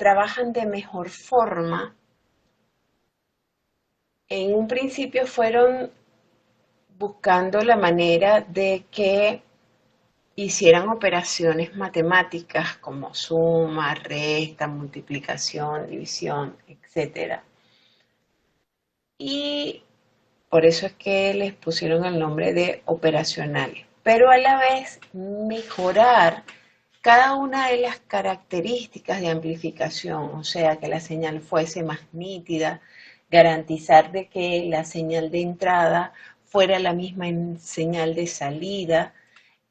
trabajan de mejor forma. En un principio fueron buscando la manera de que hicieran operaciones matemáticas como suma, resta, multiplicación, división, etcétera. Y por eso es que les pusieron el nombre de operacionales. Pero a la vez mejorar cada una de las características de amplificación, o sea, que la señal fuese más nítida, garantizar de que la señal de entrada fuera la misma señal de salida,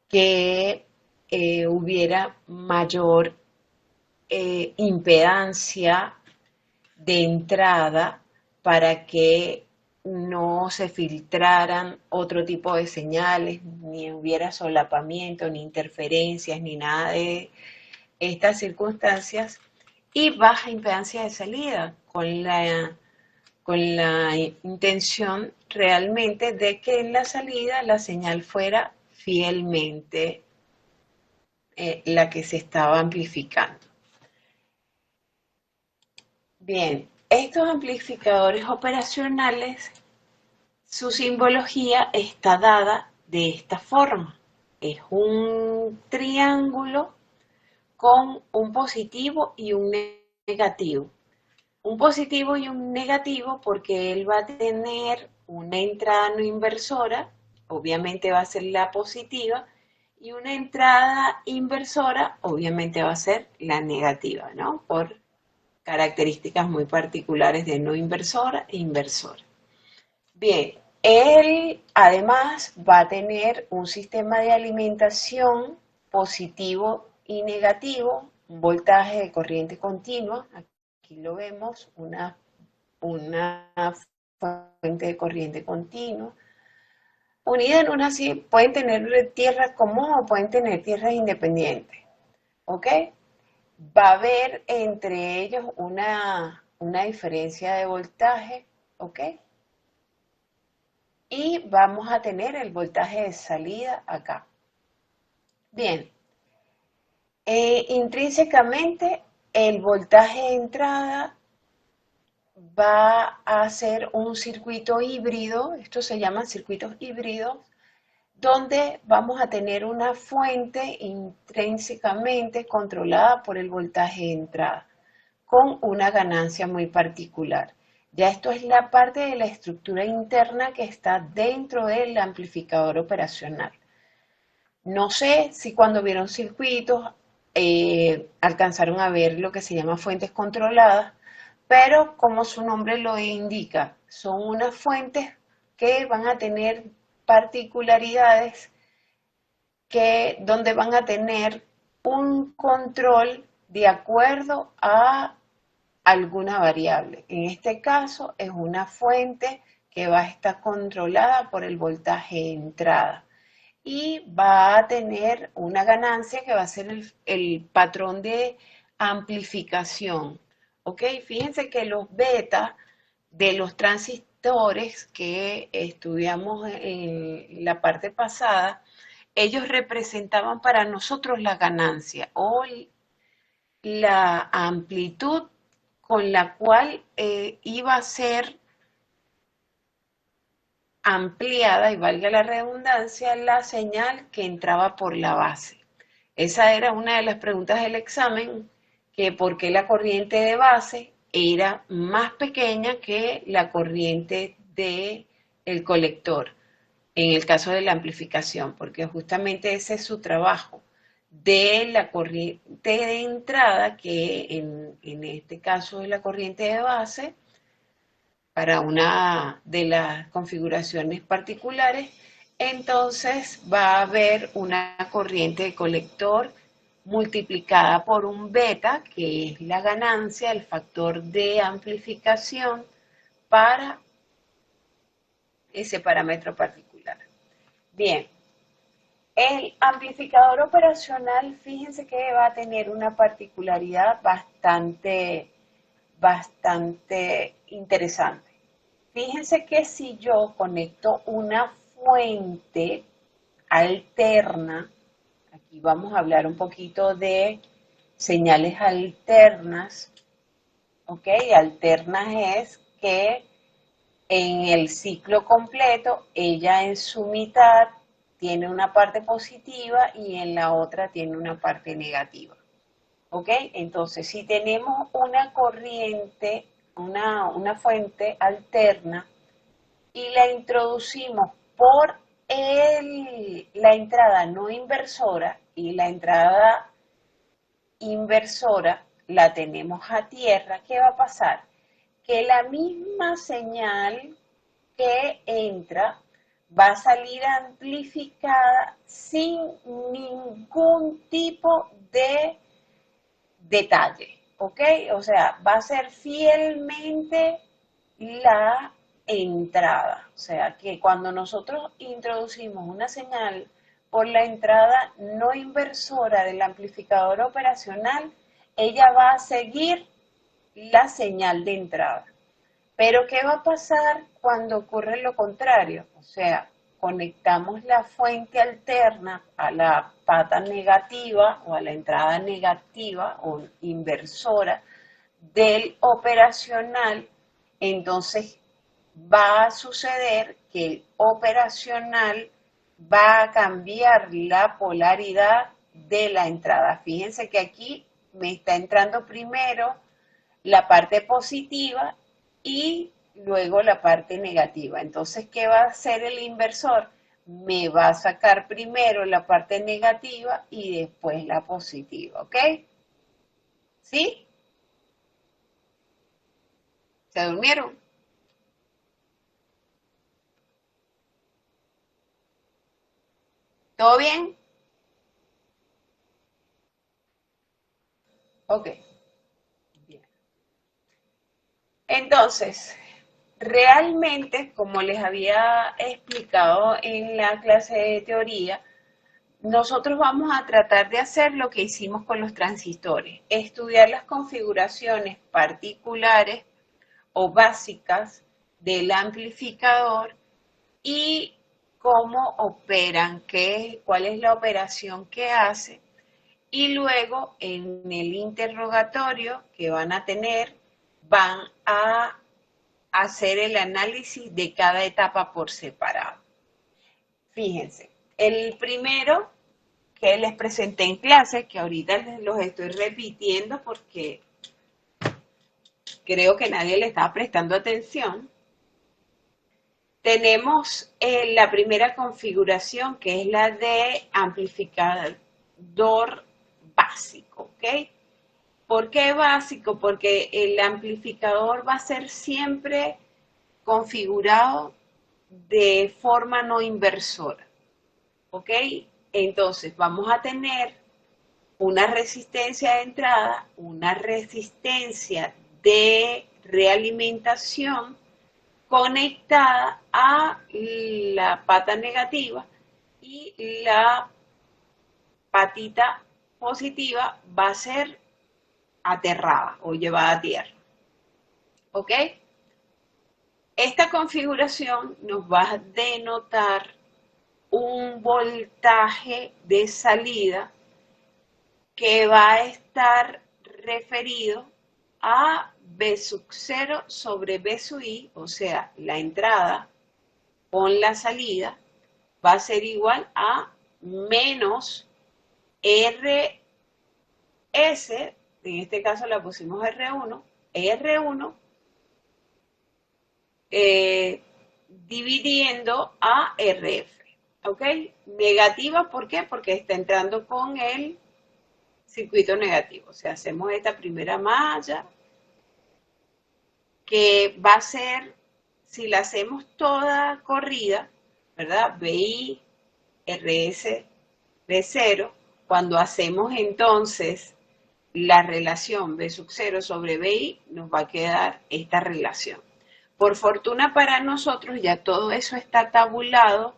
que hubiera mayor impedancia de entrada para que no se filtraran otro tipo de señales, ni hubiera solapamiento, ni interferencias, ni nada de estas circunstancias, y baja impedancia de salida, con la intención realmente de que en la salida la señal fuera fielmente la que se estaba amplificando. Bien, estos amplificadores operacionales, su simbología está dada de esta forma. Es un triángulo con un positivo y un negativo. Un positivo y un negativo porque él va a tener una entrada no inversora, obviamente va a ser la positiva, y una entrada inversora, obviamente va a ser la negativa, ¿no? Por características muy particulares de no inversora e inversora. Bien, él además va a tener un sistema de alimentación positivo y negativo, un voltaje de corriente continua, aquí lo vemos, una fuente de corriente continua, unida en una, sí, pueden tener tierras común o pueden tener tierras independientes, ¿ok? Va a haber entre ellos una diferencia de voltaje, ¿ok? Y vamos a tener el voltaje de salida acá. Bien, intrínsecamente el voltaje de entrada va a ser un circuito híbrido, esto se llaman circuitos híbridos, donde vamos a tener una fuente intrínsecamente controlada por el voltaje de entrada, con una ganancia muy particular. Ya esto es la parte de la estructura interna que está dentro del amplificador operacional. No sé si cuando vieron circuitos alcanzaron a ver lo que se llama fuentes controladas, pero como su nombre lo indica, son unas fuentes que van a tener particularidades donde van a tener un control de acuerdo a alguna variable. En este caso es una fuente que va a estar controlada por el voltaje de entrada y va a tener una ganancia que va a ser el patrón de amplificación. ¿Ok? Fíjense que los beta de los transistores que estudiamos en la parte pasada, ellos representaban para nosotros la ganancia o la amplitud con la cual iba a ser ampliada, y valga la redundancia, la señal que entraba por la base. Esa era una de las preguntas del examen, que por qué la corriente de base era más pequeña que la corriente del colector, en el caso de la amplificación, porque justamente ese es su trabajo, de la corriente de entrada, que en este caso es la corriente de base, para una de las configuraciones particulares, entonces va a haber una corriente de colector multiplicada por un beta, que es la ganancia, el factor de amplificación para ese parámetro particular. Bien, el amplificador operacional, fíjense que va a tener una particularidad bastante interesante. Fíjense que si yo conecto una fuente alterna, aquí vamos a hablar un poquito de señales alternas, ¿ok? Alternas es que en el ciclo completo, ella en su mitad tiene una parte positiva y en la otra tiene una parte negativa. ¿Ok? Entonces, si tenemos una corriente, una fuente alterna y la introducimos por la entrada no inversora y la entrada inversora la tenemos a tierra, ¿qué va a pasar? Que la misma señal que entra va a salir amplificada sin ningún tipo de detalle, ¿ok? O sea, va a ser fielmente la entrada. O sea, que cuando nosotros introducimos una señal por la entrada no inversora del amplificador operacional, ella va a seguir la señal de entrada. Pero ¿qué va a pasar cuando ocurre lo contrario? O sea, conectamos la fuente alterna a la pata negativa o a la entrada negativa o inversora del operacional, entonces va a suceder que el operacional va a cambiar la polaridad de la entrada. Fíjense que aquí me está entrando primero la parte positiva y luego la parte negativa. Entonces, ¿qué va a hacer el inversor? Me va a sacar primero la parte negativa y después la positiva, ¿ok? ¿Sí? ¿Se durmieron? ¿Todo bien? Ok. Bien. Entonces, realmente, como les había explicado en la clase de teoría, nosotros vamos a tratar de hacer lo que hicimos con los transistores, estudiar las configuraciones particulares o básicas del amplificador y cómo operan, cuál es la operación que hace, y luego en el interrogatorio que van a tener, van a hacer el análisis de cada etapa por separado. Fíjense, el primero que les presenté en clase, que ahorita los estoy repitiendo porque creo que nadie le estaba prestando atención. Tenemos la primera configuración, que es la de amplificador básico, ¿ok? ¿Por qué básico? Porque el amplificador va a ser siempre configurado de forma no inversora, ¿ok? Entonces vamos a tener una resistencia de entrada, una resistencia de realimentación conectada a la pata negativa y la patita positiva va a ser aterrada o llevada a tierra. ¿Ok? Esta configuración nos va a denotar un voltaje de salida que va a estar referido a B sub 0 sobre B sub I, o sea, la entrada con la salida va a ser igual a menos RS, en este caso la pusimos R1, R1 dividiendo a RF, ¿ok? Negativa, ¿por qué? Porque está entrando con el circuito negativo. O sea, hacemos esta primera malla, que va a ser, si la hacemos toda corrida, ¿verdad? BI, RS, B0, cuando hacemos entonces la relación B sub 0 sobre BI, nos va a quedar esta relación. Por fortuna para nosotros ya todo eso está tabulado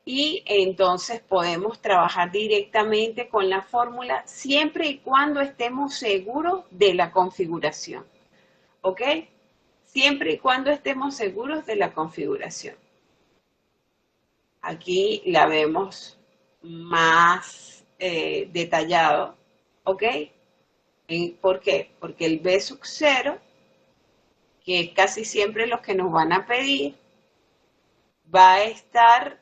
y entonces podemos trabajar directamente con la fórmula siempre y cuando estemos seguros de la configuración. ¿Ok? Siempre y cuando estemos seguros de la configuración. Aquí la vemos más detallado. ¿Ok? ¿Por qué? Porque el B sub 0 que es casi siempre lo que nos van a pedir, va a estar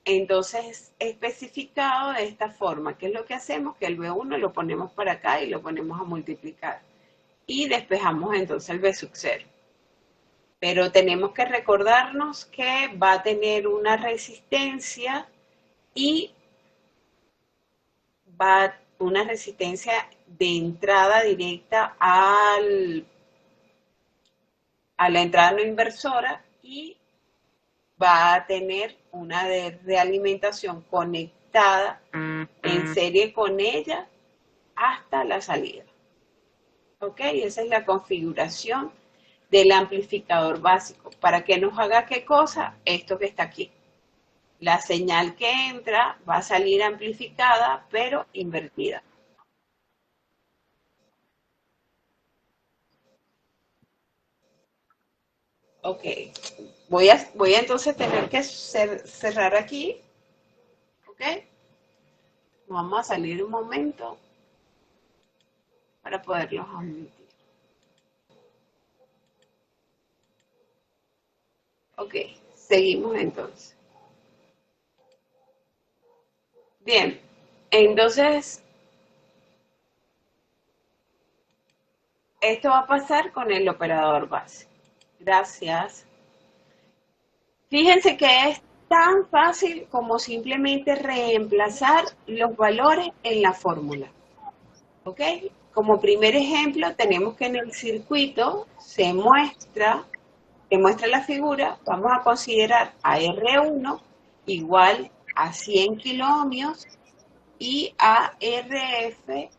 entonces especificado de esta forma. ¿Qué es lo que hacemos? Que el B1 lo ponemos para acá y lo ponemos a multiplicar. Y despejamos entonces el B sub 0. Pero tenemos que recordarnos que va a tener una resistencia y va una resistencia de entrada directa a la entrada no inversora y va a tener una de realimentación conectada en serie con ella hasta la salida. ¿Ok? Esa es la configuración del amplificador básico. ¿Para que nos haga qué cosa? Esto que está aquí. La señal que entra va a salir amplificada, pero invertida. Ok. Voy a entonces tener que cerrar aquí. ¿Ok? Vamos a salir un momento para poderlos admitir. Ok, seguimos entonces. Bien, entonces esto va a pasar con el operador base. Gracias. Fíjense que es tan fácil como simplemente reemplazar los valores en la fórmula. ¿Ok? Como primer ejemplo, tenemos que en el circuito se muestra la figura, vamos a considerar a R1 igual a 100 kiloohmios y a RF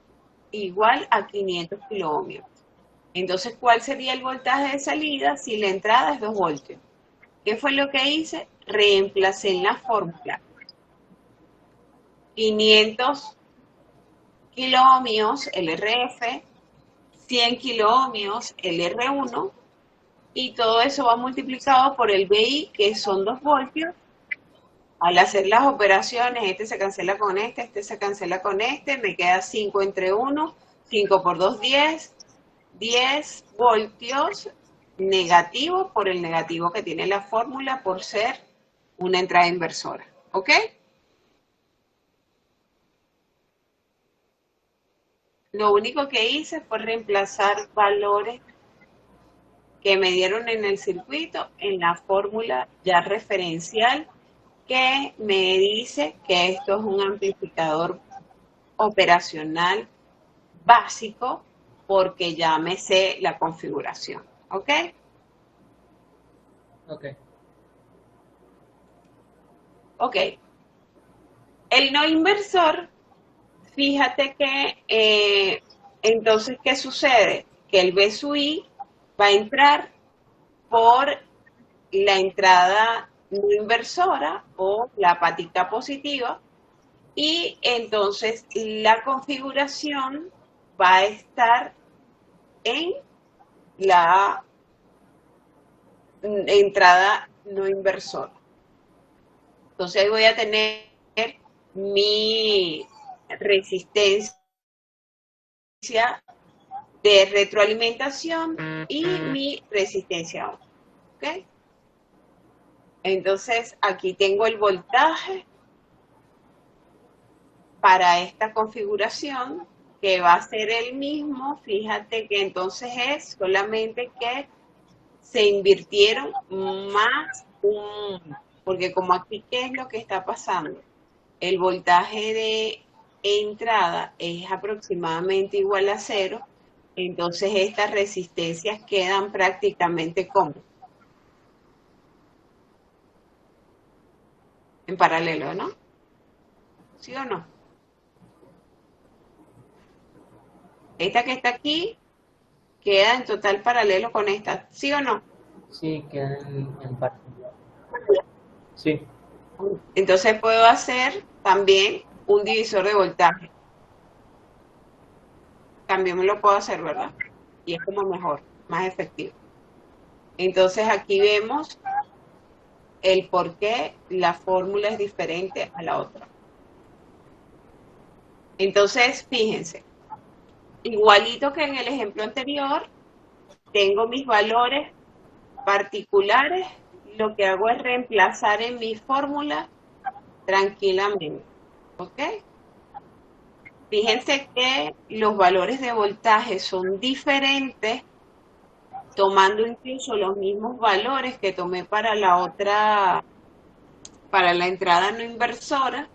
igual a 500 kiloohmios. Entonces, ¿cuál sería el voltaje de salida si la entrada es 2 voltios? ¿Qué fue lo que hice? Reemplacé en la fórmula 500 kiloohmios el RF, 100 kiloohmios el R1 y todo eso va multiplicado por el BI, que son 2 voltios. Al hacer las operaciones, este se cancela con este se cancela con este, me queda 5 entre 1, 5 por 2, 10, 10 voltios negativo por el negativo que tiene la fórmula por ser una entrada inversora. ¿Ok? Lo único que hice fue reemplazar valores que me dieron en el circuito en la fórmula ya referencial que me dice que esto es un amplificador operacional básico porque ya me sé la configuración. ¿Ok? Ok. Ok. El no inversor, fíjate que entonces, ¿qué sucede? Que el B sub I va a entrar por la entrada no inversora o la patica positiva y entonces la configuración va a estar en la entrada no inversora. Entonces ahí voy a tener mi resistencia de retroalimentación y mi resistencia. ¿Ok? Entonces aquí tengo el voltaje para esta configuración que va a ser el mismo. Fíjate que entonces es solamente que se invirtieron más porque como aquí, ¿qué es lo que está pasando? El voltaje de entrada es aproximadamente igual a 0, entonces estas resistencias quedan prácticamente como en paralelo, ¿no? ¿Sí o no? Esta que está aquí queda en total paralelo con esta, ¿sí o no? Sí, quedan en parte. Sí. Entonces puedo hacer también un divisor de voltaje. También me lo puedo hacer, ¿verdad? Y es como mejor, más efectivo. Entonces aquí vemos el por qué la fórmula es diferente a la otra. Entonces, fíjense, igualito que en el ejemplo anterior, tengo mis valores particulares, lo que hago es reemplazar en mi fórmula tranquilamente, ¿ok? Fíjense que los valores de voltaje son diferentes, tomando incluso los mismos valores que tomé para la otra, para la entrada no inversora,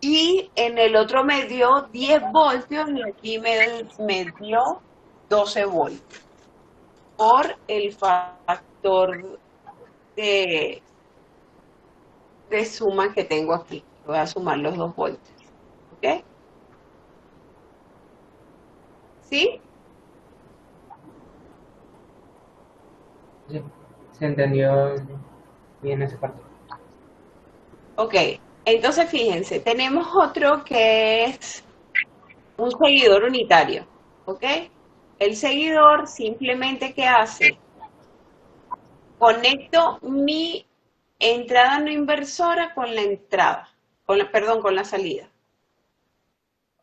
y en el otro me dio 10 voltios y aquí me dio 12 voltios por el factor de, de suma que tengo aquí. Voy a sumar los 2 voltios, ¿ok? ¿Sí? Sí, se entendió bien esa parte. Ok. Entonces fíjense, tenemos otro que es un seguidor unitario, ¿ok? El seguidor simplemente ¿qué hace? Conecto mi entrada no inversora con la entrada, perdón, con la salida,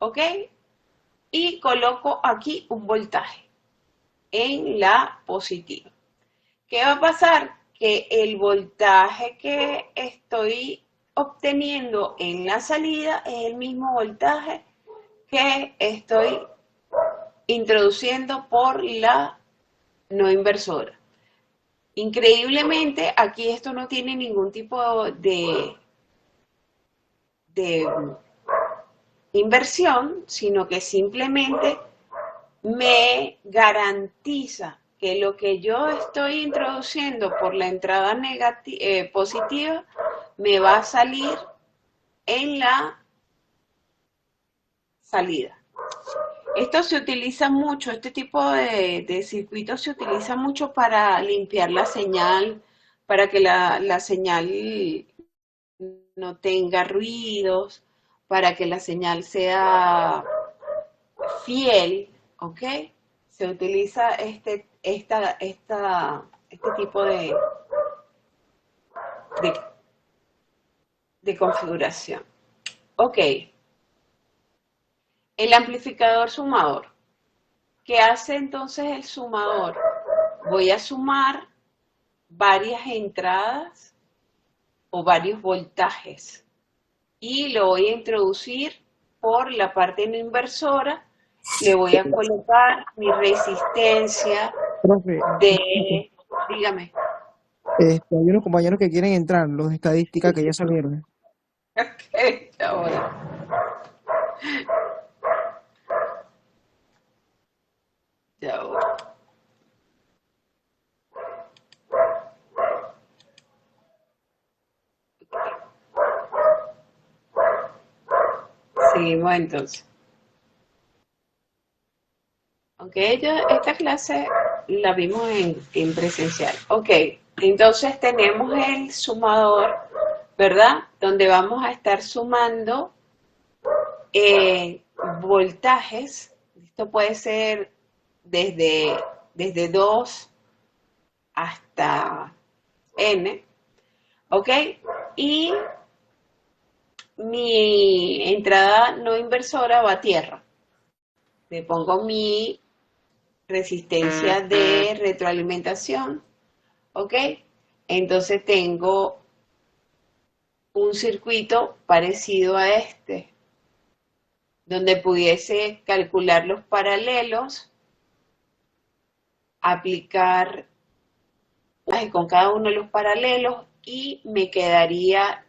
¿ok? Y coloco aquí un voltaje en la positiva. ¿Qué va a pasar? Que el voltaje que estoy obteniendo en la salida es el mismo voltaje que estoy introduciendo por la no inversora. Increíblemente, aquí esto no tiene ningún tipo de inversión, sino que simplemente me garantiza que lo que yo estoy introduciendo por la entrada positiva me va a salir en la salida. Esto se utiliza mucho, este tipo de circuitos se utiliza mucho para limpiar la señal, para que la señal no tenga ruidos, para que la señal sea fiel, ¿ok? Se utiliza este tipo de, de configuración. Ok, el amplificador sumador. ¿Qué hace entonces el sumador? Voy a sumar varias entradas o varios voltajes y lo voy a introducir por la parte no inversora. Le voy a colocar mi resistencia Profe, disculpe, de, dígame, hay unos compañeros que quieren entrar, los de estadística que ya salieron. ok, ahora, ya ahora. Seguimos entonces. Ok, esta clase la vimos en presencial. Ok, entonces tenemos el sumador, ¿verdad? Donde vamos a estar sumando eh, voltajes. Esto puede ser desde 2 hasta N, ¿ok? Y mi entrada no inversora va a tierra. Le pongo mi resistencia de retroalimentación, ¿ok? Entonces tengo un circuito parecido a este, donde pudiese calcular los paralelos, aplicar con cada uno de los paralelos y me quedaría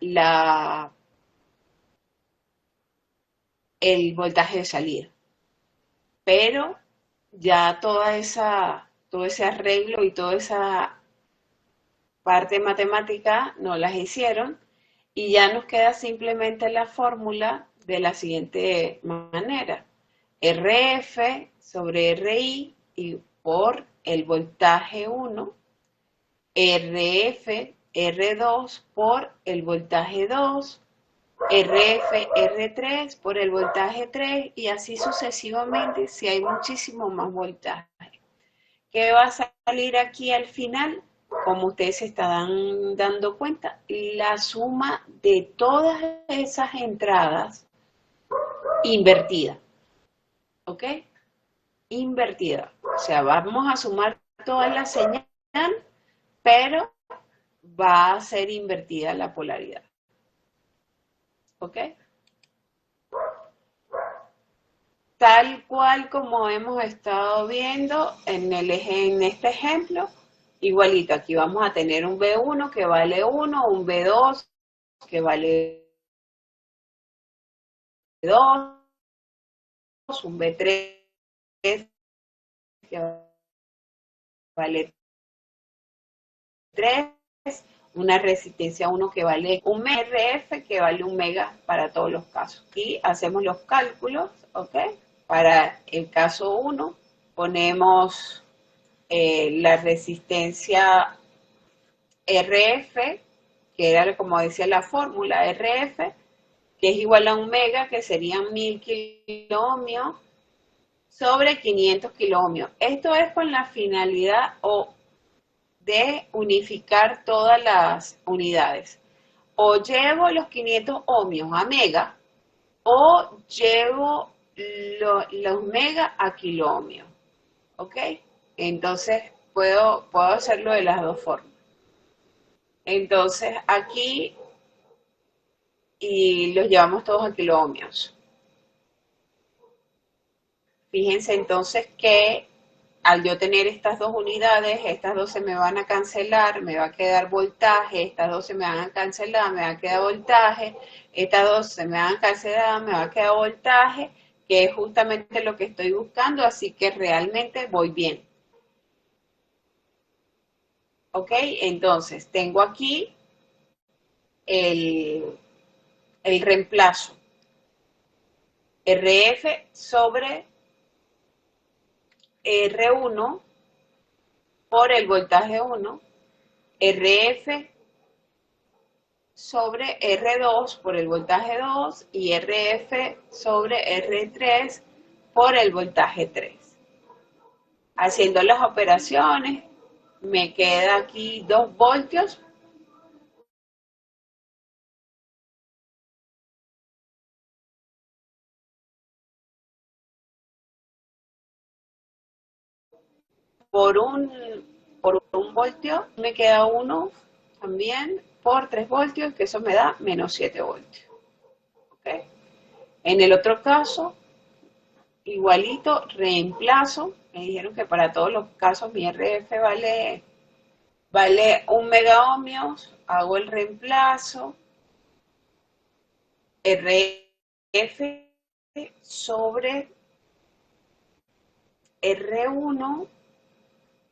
el voltaje de salida. Pero ya todo ese arreglo y toda esa parte matemática no las hicieron y ya nos queda simplemente la fórmula de la siguiente manera. RF sobre RI y por el voltaje 1, RF R2 por el voltaje 2, RF R3 por el voltaje 3 y así sucesivamente si hay muchísimo más voltaje. ¿Qué va a salir aquí al final? Como ustedes se están dando cuenta, la suma de todas esas entradas invertidas. ¿Ok? invertida. O sea, vamos a sumar toda la señal, pero va a ser invertida la polaridad. ¿Ok? Tal cual como hemos estado viendo en este ejemplo, igualito, aquí vamos a tener un B1 que vale 1, un B2 que vale 2, un B3 que vale 3, una resistencia 1 que vale un RF que vale 1 mega para todos los casos. Y hacemos los cálculos, ¿ok? Para el caso 1 ponemos la resistencia RF, que era como decía la fórmula RF, que es igual a 1 mega, que serían 1000 kiloohmios sobre 500 kiloohmios. Esto es con la finalidad de unificar todas las unidades. O llevo los 500 ohmios a mega, o llevo los mega a kiloohmios. ¿Ok? Entonces puedo hacerlo de las dos formas. Entonces aquí y los llevamos todos a kiloohmios. Fíjense entonces que al yo tener estas dos unidades, estas dos se me van a cancelar, me va a quedar voltaje, estas dos se me van a cancelar, me va a quedar voltaje, estas dos se me van a cancelar, me va a quedar voltaje, que es justamente lo que estoy buscando, así que realmente voy bien. ¿Ok? Entonces, tengo aquí el reemplazo. RF sobre R1 por el voltaje 1, RF sobre R2 por el voltaje 2 y RF sobre R3 por el voltaje 3. Haciendo las operaciones, me queda aquí 2 voltios por un voltio, me queda 1 también por 3 voltios, que eso me da menos 7 voltios. ¿Okay? En el otro caso, igualito, reemplazo. Me dijeron que para todos los casos mi RF vale 1 megaohmios. Hago el reemplazo. RF sobre R1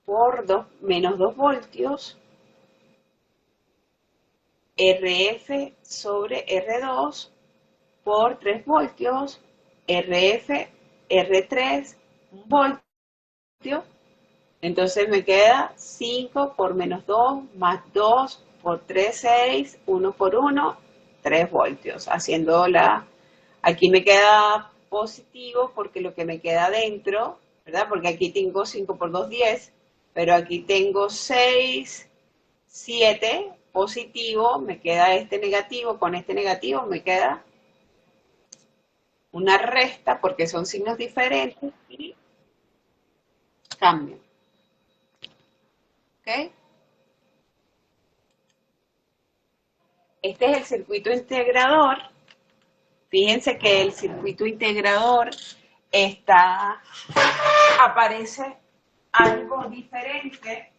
por menos 2 voltios. RF sobre R2 por 3 voltios. RF, R3, 1 voltio. Entonces me queda 5 por menos 2 más 2 por 3, 6, 1 por 1, 3 voltios. Aquí me queda positivo porque lo que me queda dentro, ¿verdad? Porque aquí tengo 5 por 2, 10, pero aquí tengo 6, 7 positivo, me queda este negativo, con este negativo me queda una resta porque son signos diferentes y cambian. ¿Ok? Este es el circuito integrador. Fíjense que el circuito integrador aparece algo diferente,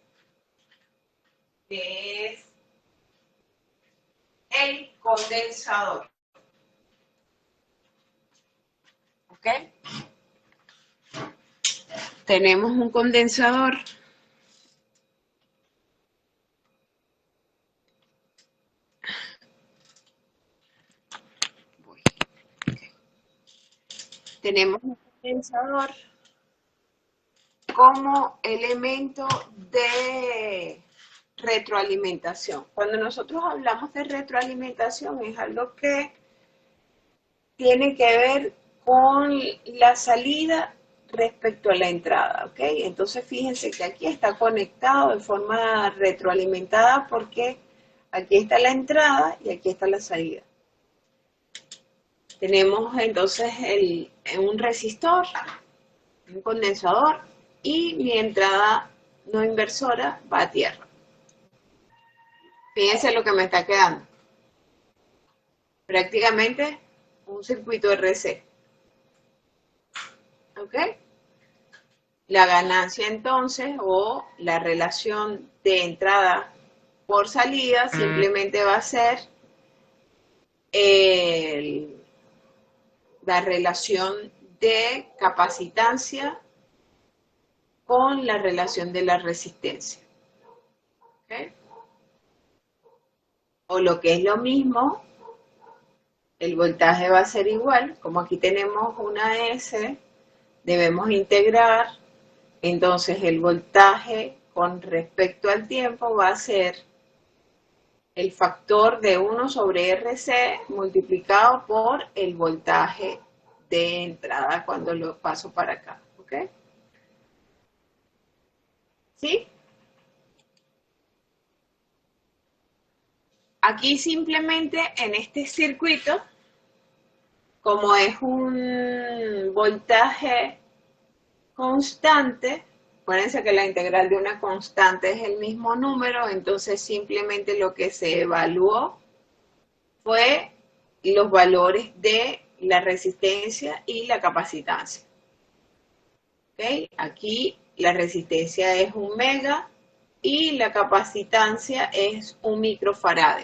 que es el condensador. ¿Ok? Tenemos un condensador. Tenemos un condensador como elemento de retroalimentación. Cuando nosotros hablamos de retroalimentación es algo que tiene que ver con la salida respecto a la entrada, ¿ok? Entonces fíjense que aquí está conectado de forma retroalimentada porque aquí está la entrada y aquí está la salida. Tenemos entonces un resistor un condensador, y mi entrada no inversora va a tierra. Fíjense lo que me está quedando. Prácticamente un circuito RC. ¿Ok? La ganancia entonces, o la relación de entrada por salida, simplemente va a ser la relación de capacitancia con la relación de la resistencia. ¿Ok? O lo que es lo mismo, el voltaje va a ser igual. Como aquí tenemos una S, debemos integrar. Entonces el voltaje con respecto al tiempo va a ser el factor de 1 sobre RC multiplicado por el voltaje de entrada cuando lo paso para acá. ¿Ok? ¿Sí? Aquí simplemente en este circuito, como es un voltaje constante, acuérdense que la integral de una constante es el mismo número, entonces simplemente lo que se evaluó fue los valores de la resistencia y la capacitancia. ¿Okay? Aquí la resistencia es 1 mega y la capacitancia es 1 microfarad.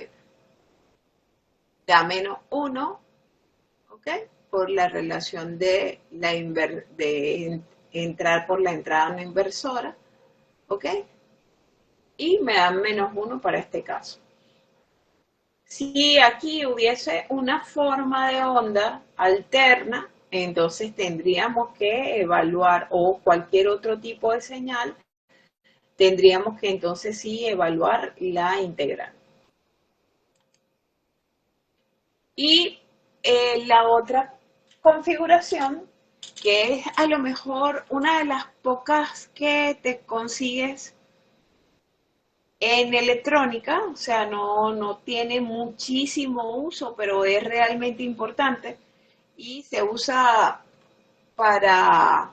Da menos 1, ¿ok? Por la relación de entrar por la entrada no inversora, ¿ok? Y me dan menos 1 para este caso. Si aquí hubiese una forma de onda alterna, entonces tendríamos que evaluar, o cualquier otro tipo de señal, tendríamos que entonces sí evaluar la integral. Y la otra configuración, que es a lo mejor una de las pocas que te consigues en electrónica, o sea, no tiene muchísimo uso, pero es realmente importante y se usa para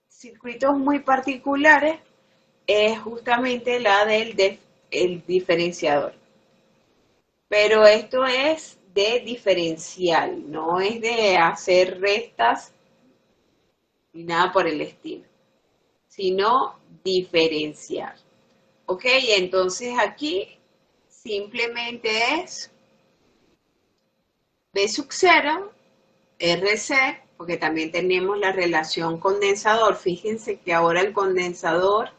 circuitos muy particulares, es justamente la del el diferenciador. Pero esto es de diferencial, no es de hacer restas ni nada por el estilo, sino diferenciar. ¿Ok? Entonces aquí simplemente es B sub 0, RC, porque también tenemos la relación condensador. Fíjense que ahora el condensador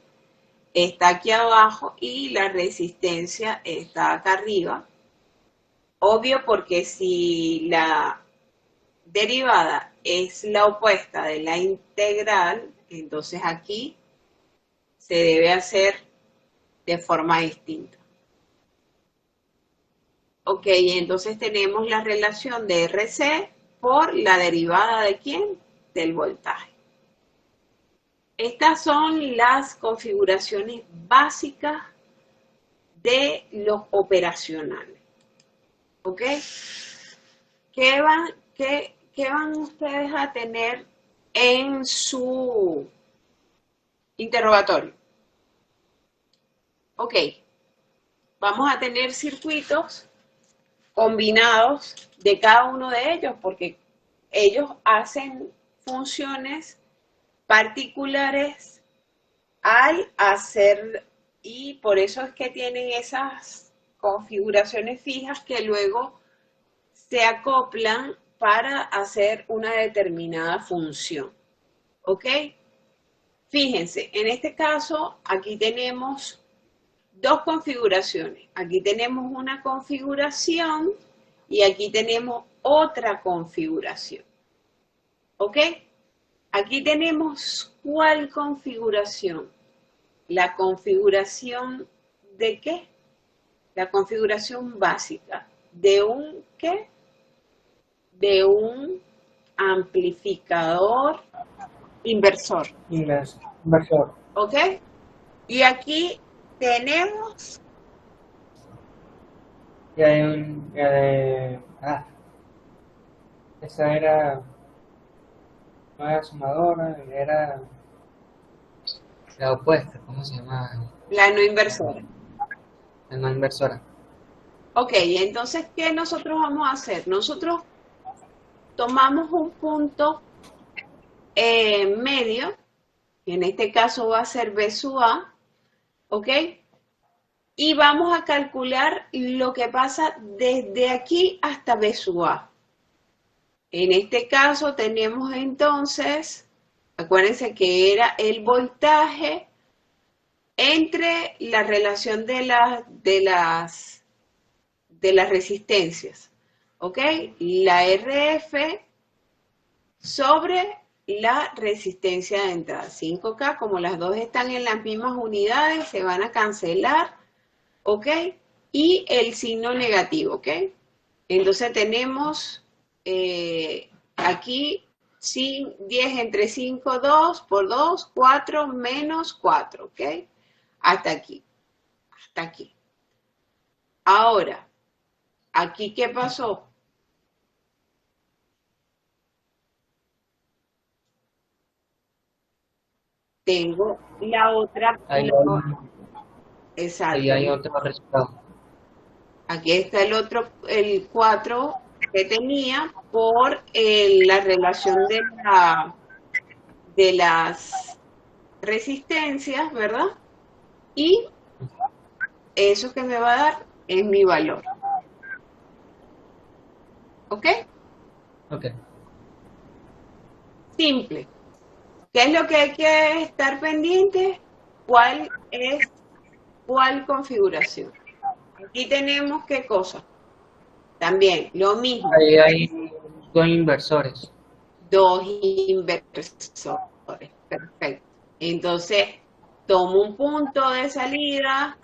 está aquí abajo y la resistencia está acá arriba. Obvio, porque si la derivada es la opuesta de la integral, entonces aquí se debe hacer de forma distinta. Ok, entonces tenemos la relación de RC por la derivada de ¿quién? Del voltaje. Estas son las configuraciones básicas de los operacionales. ¿Ok? ¿Qué van ustedes a tener en su interrogatorio? Ok, vamos a tener circuitos combinados de cada uno de ellos, porque ellos hacen funciones particulares al hacer, y por eso es que tienen esas configuraciones fijas que luego se acoplan para hacer una determinada función. ¿Ok? Fíjense, en este caso, aquí tenemos dos configuraciones. Aquí tenemos una configuración y aquí tenemos otra configuración. ¿Ok? Aquí tenemos ¿cuál configuración? La configuración ¿de qué? La configuración básica. ¿De un qué? De un amplificador inversor. Inversor. ¿Ok? Y aquí tenemos Y hay un... esa era... no era sumadora, era la opuesta, ¿cómo se llama? La no inversora. La no inversora. Ok, entonces, ¿qué nosotros vamos a hacer? Nosotros tomamos un punto medio, que en este caso va a ser B sub A, ¿ok? Y vamos a calcular lo que pasa desde aquí hasta B sub A. En este caso tenemos entonces, acuérdense que era el voltaje entre la relación de las resistencias, ¿ok? La RF sobre la resistencia de entrada. 5K, como las dos están en las mismas unidades, se van a cancelar, ¿ok? Y el signo negativo, ¿ok? Entonces tenemos aquí 10 entre 5, 2 por 2, 4 menos 4, ¿ok? Hasta aquí, hasta aquí. Ahora, ¿aquí qué pasó? Tengo la otra, Ahí exacto, hay otro resultado. aquí está el otro, el 4 que tenía por la relación de las resistencias, ¿verdad? Y eso que me va a dar es mi valor, ¿ok? Ok. Simple. ¿Qué es lo que hay que estar pendiente? ¿Cuál es cuál configuración? Aquí tenemos qué cosa. También lo mismo, Ahí hay dos inversores. dos inversores. Perfecto. Entonces, tomo un punto de salida,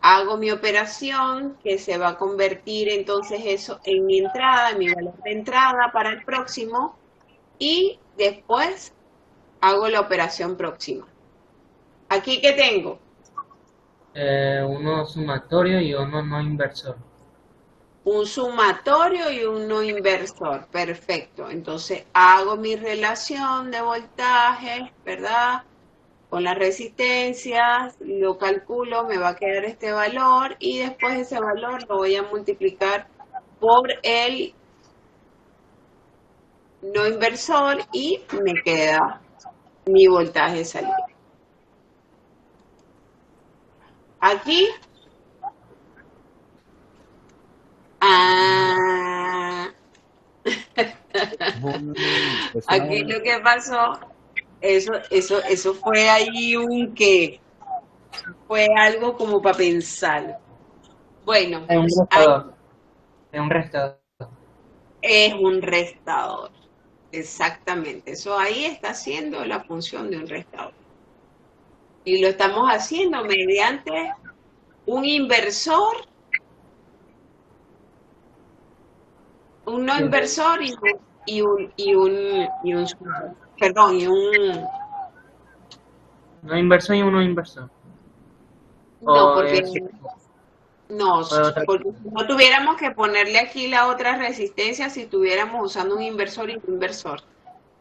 hago mi operación que se va a convertir entonces eso en mi entrada, en mi valor de entrada para el próximo y después hago la operación próxima. Aquí que tengo Uno sumatorio y uno no inversor. un sumatorio y un no inversor. Perfecto. Entonces hago mi relación de voltaje, ¿verdad? Con las resistencias, lo calculo, me va a quedar este valor y después ese valor lo voy a multiplicar por el no inversor y me queda mi voltaje de salida. Aquí, ah, aquí lo que pasó, eso fue ahí fue algo como para pensar. Bueno, Es un ahí restador. Es un restador. es un restador. Exactamente, eso ahí está haciendo la función de un restador. Y lo estamos haciendo mediante un inversor, un no inversor y un perdón, y un Uno inversor y uno inversor. no, O porque es no, o es otra porque si no tuviéramos que ponerle aquí la otra resistencia si estuviéramos usando un inversor y un inversor,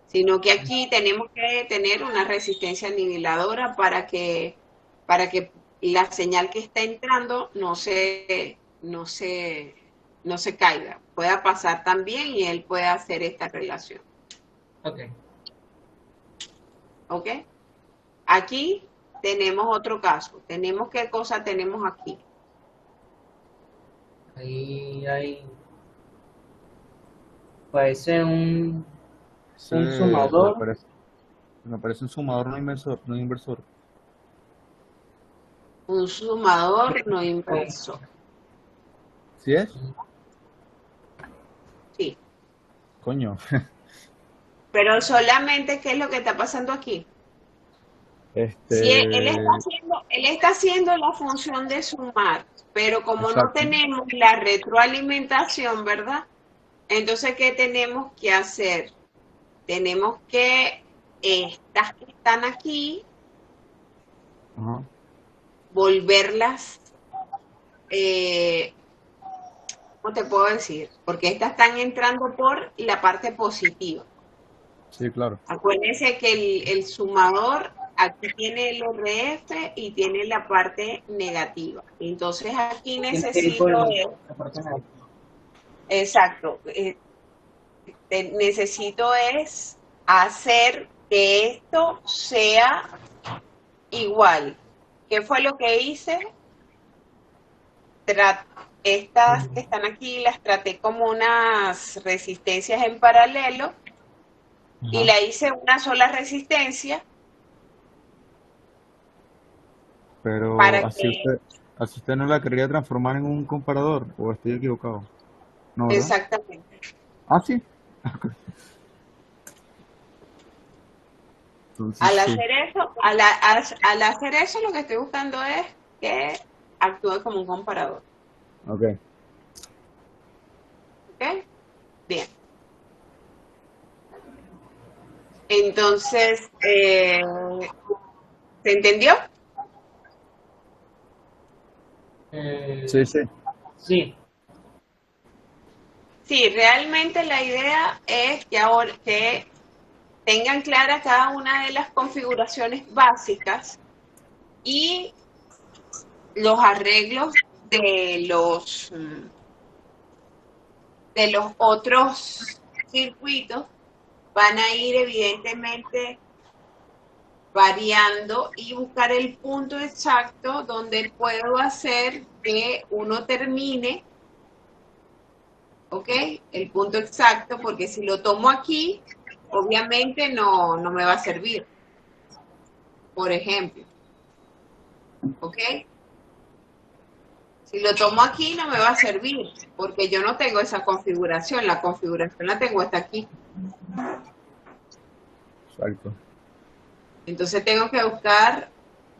sino que aquí tenemos que tener una resistencia niveladora para que la señal que está entrando no se caiga, pueda pasar también y él pueda hacer esta relación. Ok. ¿Ok? Aquí tenemos otro caso. Tenemos qué cosa tenemos aquí. Ahí hay. Parece un Me sumador. parece, me parece un sumador no inversor. Un sumador no inversor. ¿Sí es? Sí. Coño. Pero solamente, ¿qué es lo que está pasando aquí? Si Este, él está haciendo la función de sumar, pero como no exacto. tenemos la retroalimentación, ¿verdad? Entonces, ¿qué tenemos que hacer? Tenemos que estas que están aquí, Ajá. volverlas, ¿cómo te puedo decir? Porque estas están entrando por la parte positiva. Sí, claro. Acuérdense que el sumador aquí tiene el RF y tiene la parte negativa. Entonces aquí Tiene que ir por necesito, la parte negativa. exacto, necesito es hacer que esto sea igual. ¿Qué fue lo que hice? Estas que están aquí las traté como unas resistencias en paralelo y Ajá. la hice una sola resistencia Pero para que, así usted no la querría transformar en un comparador, o estoy equivocado. No, ¿verdad? exactamente. Ah, sí. Entonces Al sí. hacer eso, al hacer eso lo que estoy buscando es que actúe como un comparador. Ok. ¿Ok? Bien. Entonces, ¿se entendió? Sí, Eh, sí. sí. Sí, realmente la idea es que ahora que tengan clara cada una de las configuraciones básicas y los arreglos de los otros circuitos van a ir evidentemente variando y buscar el punto exacto donde puedo hacer que uno termine, ¿ok? El punto exacto, porque si lo tomo aquí, obviamente no me va a servir, por ejemplo, ¿ok? Si lo tomo aquí no me va a servir, porque yo no tengo esa configuración, la configuración la tengo hasta aquí. Exacto. Entonces tengo que buscar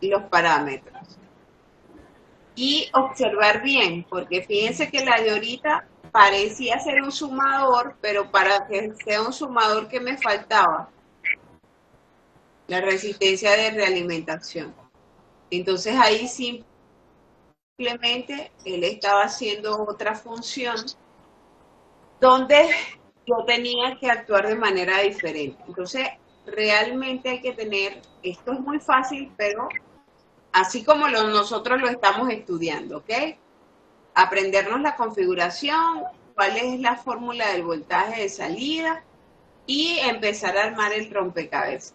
los parámetros y observar bien, porque fíjense que la de ahorita parecía ser un sumador, pero para que sea un sumador que me faltaba, la resistencia de realimentación. Entonces ahí simplemente él estaba haciendo otra función donde yo tenía que actuar de manera diferente. Entonces realmente hay que tener, esto es muy fácil, pero así como nosotros lo estamos estudiando, ¿ok? Aprendernos la configuración, cuál es la fórmula del voltaje de salida y empezar a armar el rompecabezas.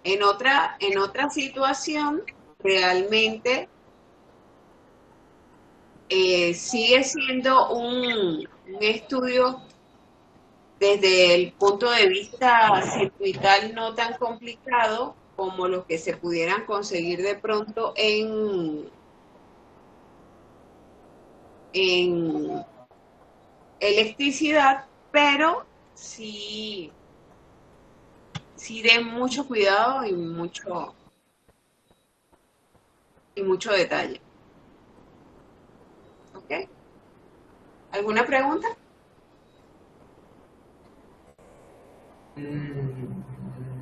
En otra situación, realmente sigue siendo un estudio desde el punto de vista circuital no tan complicado como los que se pudieran conseguir de pronto en electricidad, pero sí, sí den mucho cuidado y mucho detalle. ¿Ok? ¿Alguna pregunta?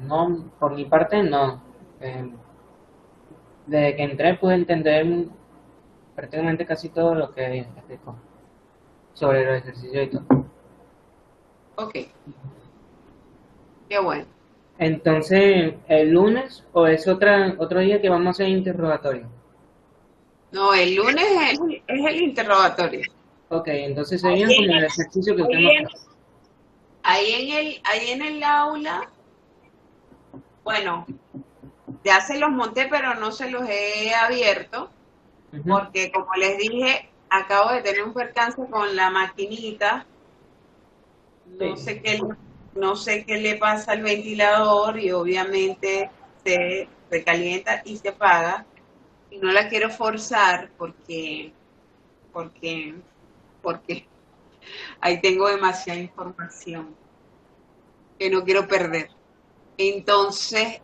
No, por mi parte no. Eh, Desde que entré pude entender prácticamente casi todo lo que explicó sobre los ejercicios y todo. Ok, qué bueno. Entonces, ¿el lunes o es otro día que vamos a hacer interrogatorio? No, el lunes es el interrogatorio. Ok, entonces Ahí serían en como el el, ejercicio que usted ahí en, mostró. ahí en el aula, bueno, ya se los monté, pero no se los he abierto, Ujú. porque como les dije, acabo de tener un percance con la maquinita, no Sí. sé qué, no sé qué le pasa al ventilador y obviamente se recalienta y se apaga. Y no la quiero forzar porque, porque ahí tengo demasiada información que no quiero perder. Entonces,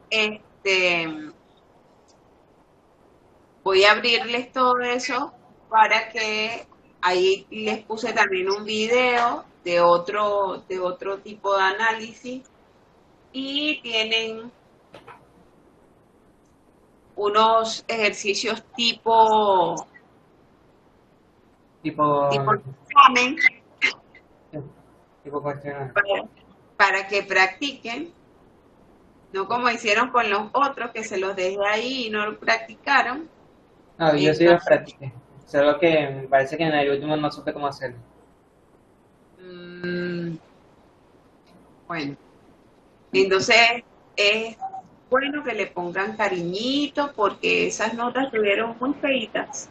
voy a abrirles todo eso para que ahí les puse también un video de otro tipo de análisis y tienen unos ejercicios Tipo, tipo examen tipo cuestionario. para, para que practiquen. no como hicieron con los otros que se los dejé ahí y no lo practicaron. No, yo sí lo Entonces, practiqué. Solo que me parece que en el último no supe cómo hacerlo. mm, bueno, entonces es bueno que le pongan cariñito porque esas notas estuvieron muy feitas.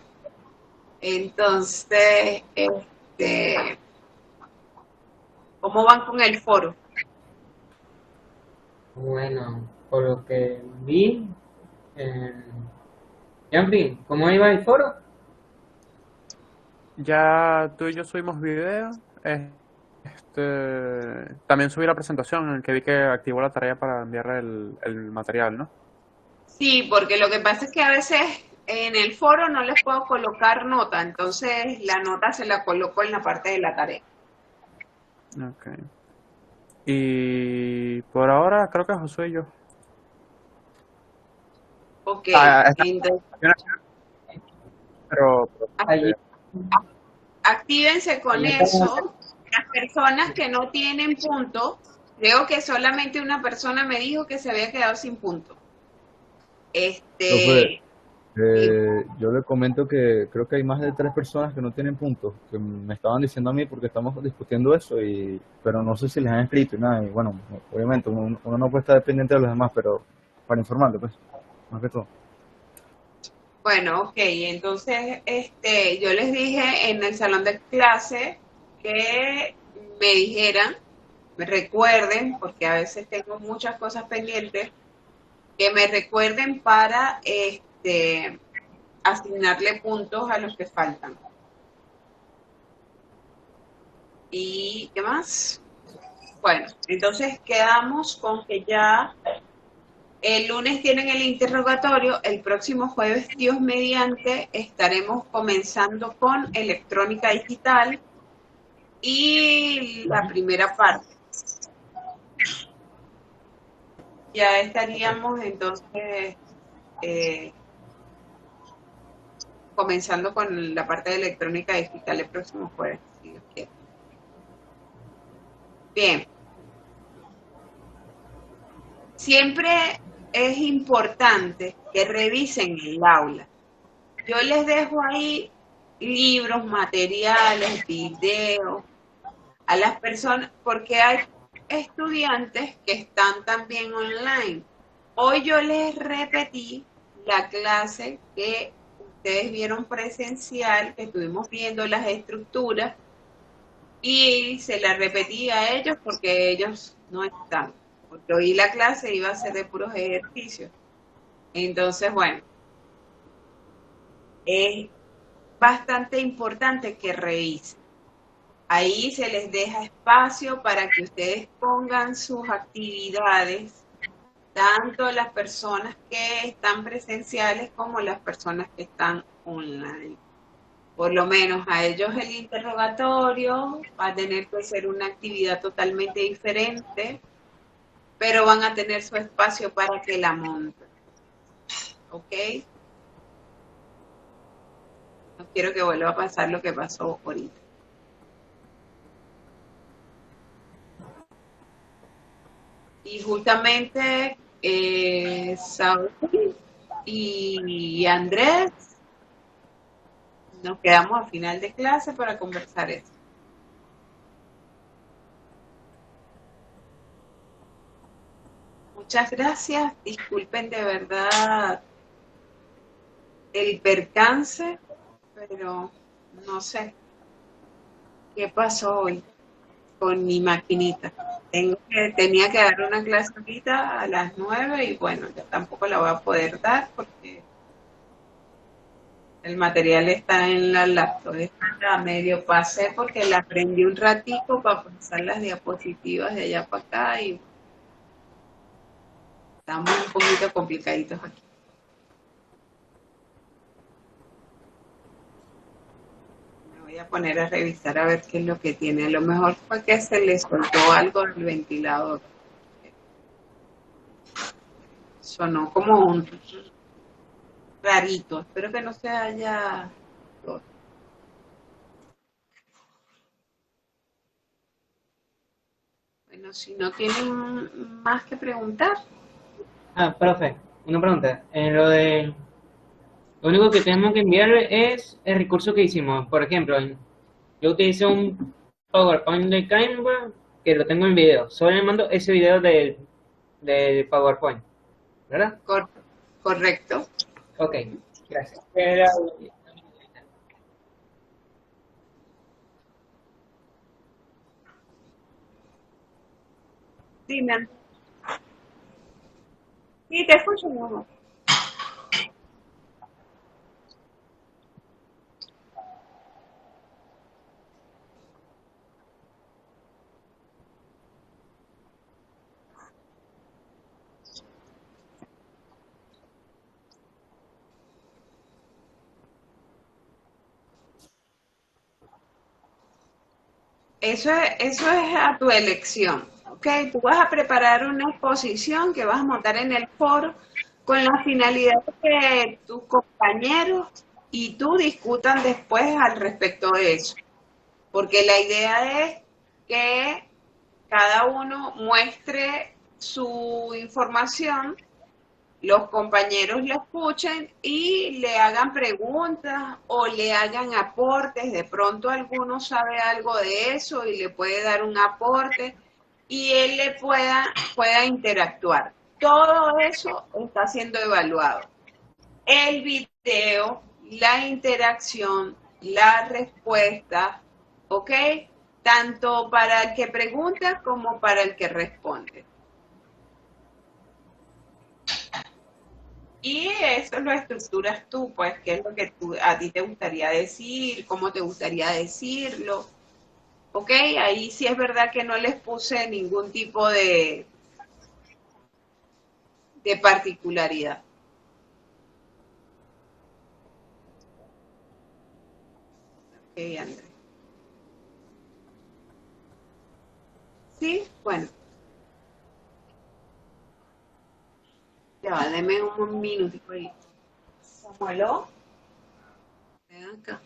Entonces, ¿cómo van con el foro? Bueno, por lo que vi, eh, Jumpy, ¿cómo iba el foro? Ya tú y yo subimos video. También subí la presentación en el que vi que activó la tarea para enviar el material, ¿no? Sí, porque lo que pasa es que a veces en el foro no les puedo colocar nota, entonces la nota se la coloco en la parte de la tarea. Ok. Y por ahora creo que Josué y yo. Ok, Está entonces pero Allí, actívense con allí estamos. eso. Las personas que no tienen punto, creo que solamente una persona me dijo que se había quedado sin punto. Profe, Este, sí. yo le comento que creo que hay más de 3 personas que no tienen puntos, que me estaban diciendo a mí porque estamos discutiendo eso, pero no sé si les han escrito y nada. Y bueno, obviamente uno no puede estar dependiente de los demás, pero para informarle, pues, más que todo. Bueno, ok, entonces yo les dije en el salón de clase que me dijeran, me recuerden, porque a veces tengo muchas cosas pendientes, que me recuerden para asignarle puntos a los que faltan. ¿Y qué más? Bueno, entonces quedamos con que ya el lunes tienen el interrogatorio, el próximo jueves, Dios mediante, estaremos comenzando con electrónica digital y la primera parte. Ya estaríamos entonces eh, comenzando con la parte de electrónica digital el próximo jueves, si Dios quiere. Bien, siempre es importante que revisen el aula. Yo les dejo ahí libros, materiales, videos a las personas, porque hay estudiantes que están también online. Hoy yo les repetí la clase que ustedes vieron presencial, que estuvimos viendo las estructuras, y se la repetí a ellos porque ellos no están. Porque hoy la clase iba a ser de puros ejercicios. Entonces, bueno, es bastante importante que revisen. Ahí se les deja espacio para que ustedes pongan sus actividades, tanto las personas que están presenciales como las personas que están online. Por lo menos a ellos el interrogatorio va a tener que ser una actividad totalmente diferente, pero van a tener su espacio para que la monten. ¿Ok? No quiero que vuelva a pasar lo que pasó ahorita. Y justamente Saúl y Andrés nos quedamos a final de clase para conversar eso. Muchas gracias, disculpen de verdad el percance, pero no sé qué pasó hoy con mi maquinita. Tenía que dar una clase ahorita a las 9 y bueno, ya tampoco la voy a poder dar porque el material está en la laptop. Está medio pasé porque la prendí un ratico para pasar las diapositivas de allá para acá y estamos un poquito complicaditos aquí. Me voy a poner a revisar a ver qué es lo que tiene. A lo mejor fue que se le soltó algo del ventilador. Sonó como un rarito. Espero que no se haya... Bueno, si no tienen más que preguntar, Profe, una pregunta. Lo único que tenemos que enviarle es el recurso que hicimos. Por ejemplo, yo utilicé un PowerPoint de Canva que lo tengo en video. Solo le mando ese video del PowerPoint, ¿verdad? Cor- correcto. Ok, gracias. Dime. Sí, te escucho, mi amor. Eso es a tu elección, ¿ok? Tú vas a preparar una exposición que vas a montar en el foro con la finalidad de que tus compañeros y tú discutan después al respecto de eso, porque la idea es que cada uno muestre su información, los compañeros le escuchen y le hagan preguntas o le hagan aportes. De pronto alguno sabe algo de eso y le puede dar un aporte y él le pueda interactuar. Todo eso está siendo evaluado. El video, la interacción, la respuesta, ¿ok? Tanto para el que pregunta como para el que responde. Y eso lo estructuras tú, pues, qué es lo que a ti te gustaría decir, cómo te gustaría decirlo. ¿Ok? Ahí sí es verdad que no les puse ningún tipo de particularidad. Ok, Andrés. Sí, bueno, ya va, deme un minutico ahí. Samuelo, ven acá.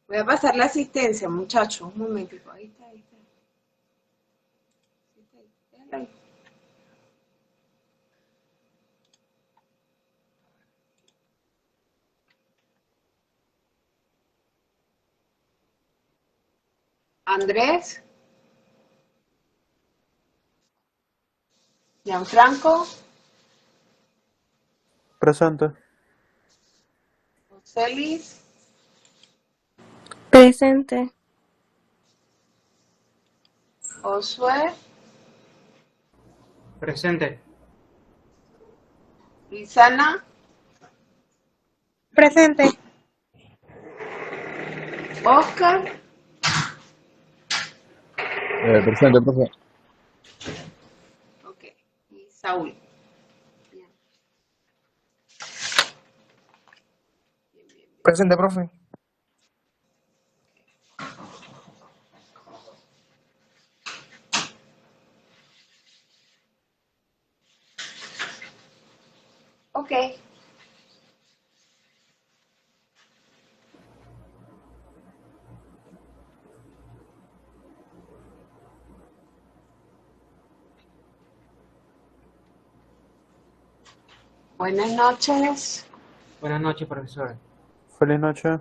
Voy a pasar la asistencia, muchachos. Un momentico. Ahí está, ahí está. Ahí está, déjalo ahí. Andrés, Gianfranco, Presente. Joselis, Presente. Josué, Presente. Luisana, Presente. Oscar, Presente, profe. ok, y Saúl. Bien, bien, bien, bien. Presente, profe. Ok, buenas noches. Buenas noches, profesor. Feliz noche.